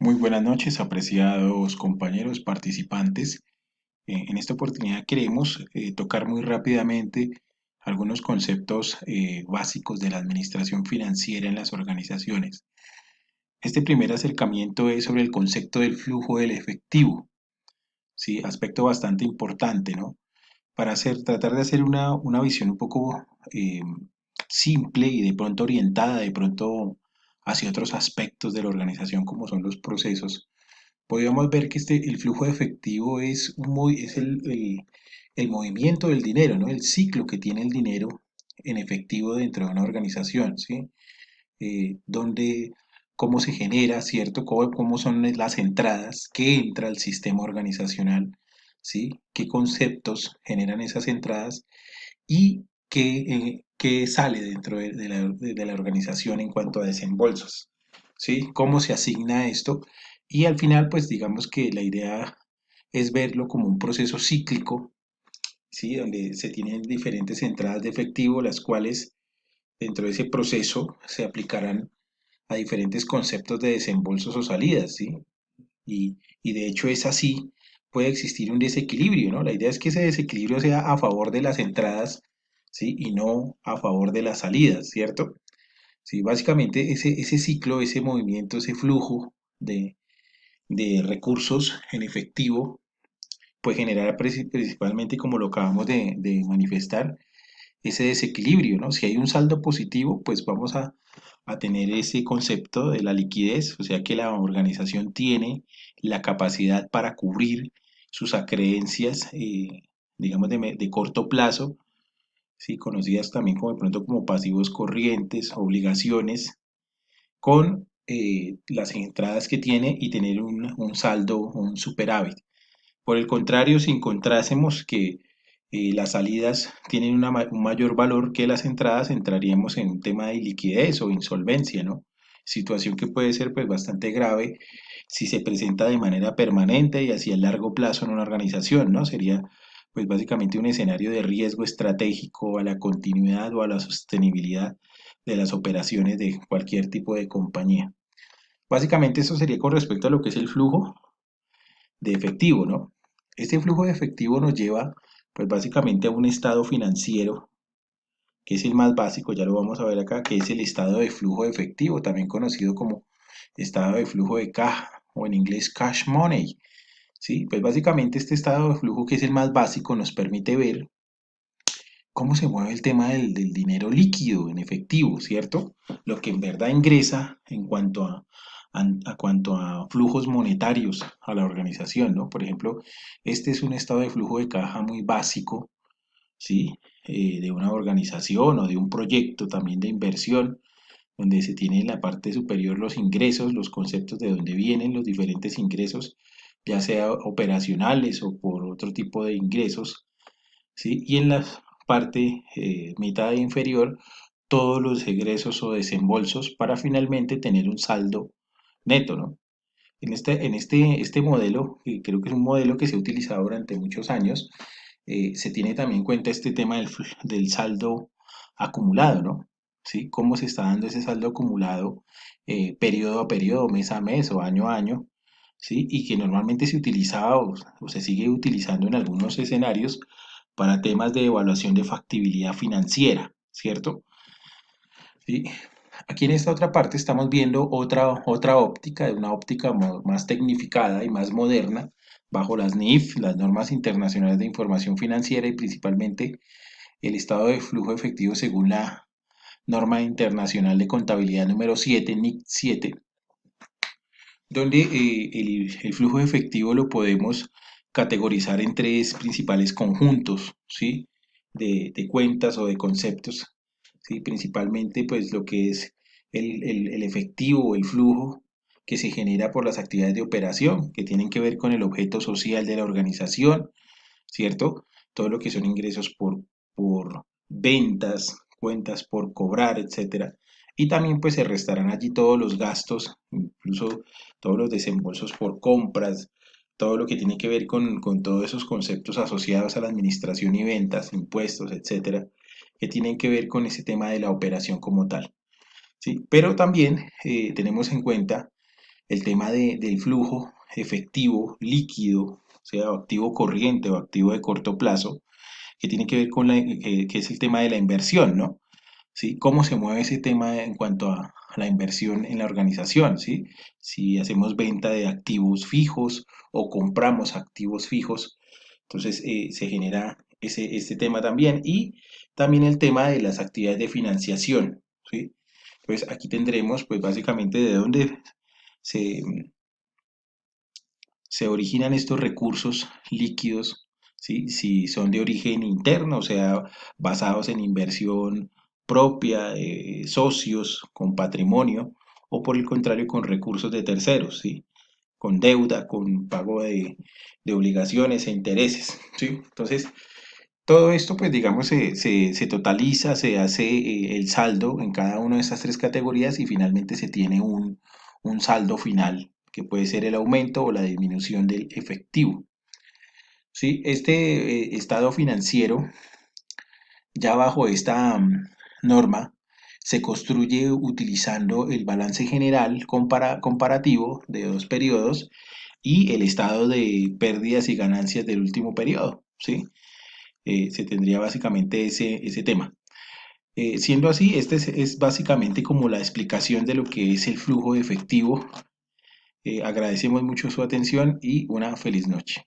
Muy buenas noches, apreciados compañeros participantes. En esta oportunidad queremos tocar muy rápidamente algunos conceptos básicos de la administración financiera en las organizaciones. Este primer acercamiento es sobre el concepto del flujo del efectivo, ¿sí? Aspecto bastante importante, ¿no? Tratar de hacer una visión un poco eh, simple y de pronto orientada, de pronto hacia otros aspectos de la organización como son los procesos. Podríamos ver que el flujo de efectivo es el movimiento del dinero, ¿no? El ciclo que tiene el dinero en efectivo dentro de una organización, ¿sí? Donde, cómo se genera, ¿cierto? Cómo son las entradas, qué entra al sistema organizacional, ¿sí? Qué conceptos generan esas entradas y qué sale dentro de la organización en cuanto a desembolsos, ¿sí? Cómo se asigna esto y al final, pues digamos que la idea es verlo como un proceso cíclico, ¿sí? Donde se tienen diferentes entradas de efectivo, las cuales dentro de ese proceso se aplicarán a diferentes conceptos de desembolsos o salidas, ¿sí? Y de hecho es así, puede existir un desequilibrio, ¿no? La idea es que ese desequilibrio sea a favor de las entradas, ¿sí? Y no a favor de las salidas, ¿cierto? Sí, básicamente ese ciclo, ese movimiento, ese flujo de recursos en efectivo puede generar principalmente, como lo acabamos de manifestar, ese desequilibrio, ¿no? Si hay un saldo positivo, pues vamos a tener ese concepto de la liquidez, o sea que la organización tiene la capacidad para cubrir sus acreencias, digamos, de corto plazo, ¿sí? Conocidas también como de pronto como pasivos corrientes, obligaciones, con las entradas que tiene y tener un saldo, un superávit. Por el contrario, si encontrásemos que las salidas tienen un mayor valor que las entradas, entraríamos en un tema de liquidez o insolvencia, ¿no? Situación que puede ser pues bastante grave si se presenta de manera permanente y hacia el largo plazo en una organización, ¿no? Sería pues básicamente un escenario de riesgo estratégico a la continuidad o a la sostenibilidad de las operaciones de cualquier tipo de compañía. Básicamente eso sería con respecto a lo que es el flujo de efectivo, ¿no? Este flujo de efectivo nos lleva, pues básicamente a un estado financiero, que es el más básico, ya lo vamos a ver acá, que es el estado de flujo de efectivo, también conocido como estado de flujo de caja, o en inglés cash money, ¿sí? Pues básicamente este estado de flujo, que es el más básico, nos permite ver cómo se mueve el tema del dinero líquido en efectivo, ¿cierto? Lo que en verdad ingresa en cuanto a cuanto a flujos monetarios a la organización, ¿no? Por ejemplo, este es un estado de flujo de caja muy básico, ¿sí? De una organización o de un proyecto también de inversión, donde se tiene en la parte superior los ingresos, los conceptos de dónde vienen los diferentes ingresos, ya sea operacionales o por otro tipo de ingresos, ¿sí? Y en la parte mitad inferior, todos los egresos o desembolsos para finalmente tener un saldo neto, ¿no? Este modelo, que creo que es un modelo que se ha utilizado durante muchos años, se tiene también en cuenta este tema del saldo acumulado, ¿no? ¿Sí? Cómo se está dando ese saldo acumulado periodo a periodo, mes a mes o año a año, ¿sí? Y que normalmente se utilizaba o se sigue utilizando en algunos escenarios para temas de evaluación de factibilidad financiera, ¿cierto? ¿Sí? Aquí en esta otra parte estamos viendo otra óptica, una óptica más tecnificada y más moderna, bajo las NIF, las normas internacionales de información financiera y principalmente el estado de flujo efectivo según la norma internacional de contabilidad número 7, NIC 7, donde el flujo de efectivo lo podemos categorizar en tres principales conjuntos, ¿sí? De cuentas o de conceptos, ¿sí? Principalmente pues lo que es el efectivo o el flujo que se genera por las actividades de operación, que tienen que ver con el objeto social de la organización, ¿cierto? Todo lo que son ingresos por ventas, cuentas por cobrar, etcétera. Y también pues se restarán allí todos los gastos, incluso todos los desembolsos por compras, todo lo que tiene que ver con todos esos conceptos asociados a la administración y ventas, impuestos, etcétera, que tienen que ver con ese tema de la operación como tal. ¿Sí? Pero también tenemos en cuenta el tema del flujo efectivo, líquido, o sea, activo corriente o activo de corto plazo, que tiene que ver con que es el tema de la inversión, ¿no? ¿Sí? ¿Cómo se mueve ese tema en cuanto a la inversión en la organización? ¿Sí? Si hacemos venta de activos fijos o compramos activos fijos, entonces se genera este tema también y también el tema de las actividades de financiación, ¿sí? Pues aquí tendremos pues básicamente de dónde se, se originan estos recursos líquidos, ¿sí? Si son de origen interno, o sea, basados en inversión propia, socios, con patrimonio, o por el contrario, con recursos de terceros, ¿sí? Con deuda, con pago de obligaciones e intereses, ¿sí? Entonces, todo esto, pues digamos, se totaliza, se hace el saldo en cada una de estas tres categorías y finalmente se tiene un saldo final, que puede ser el aumento o la disminución del efectivo. ¿Sí? Este estado financiero, ya bajo esta norma, se construye utilizando el balance general comparativo de dos periodos y el estado de pérdidas y ganancias del último periodo. ¿Sí? Se tendría básicamente ese tema. Siendo así, este es básicamente como la explicación de lo que es el flujo de efectivo. Agradecemos mucho su atención y una feliz noche.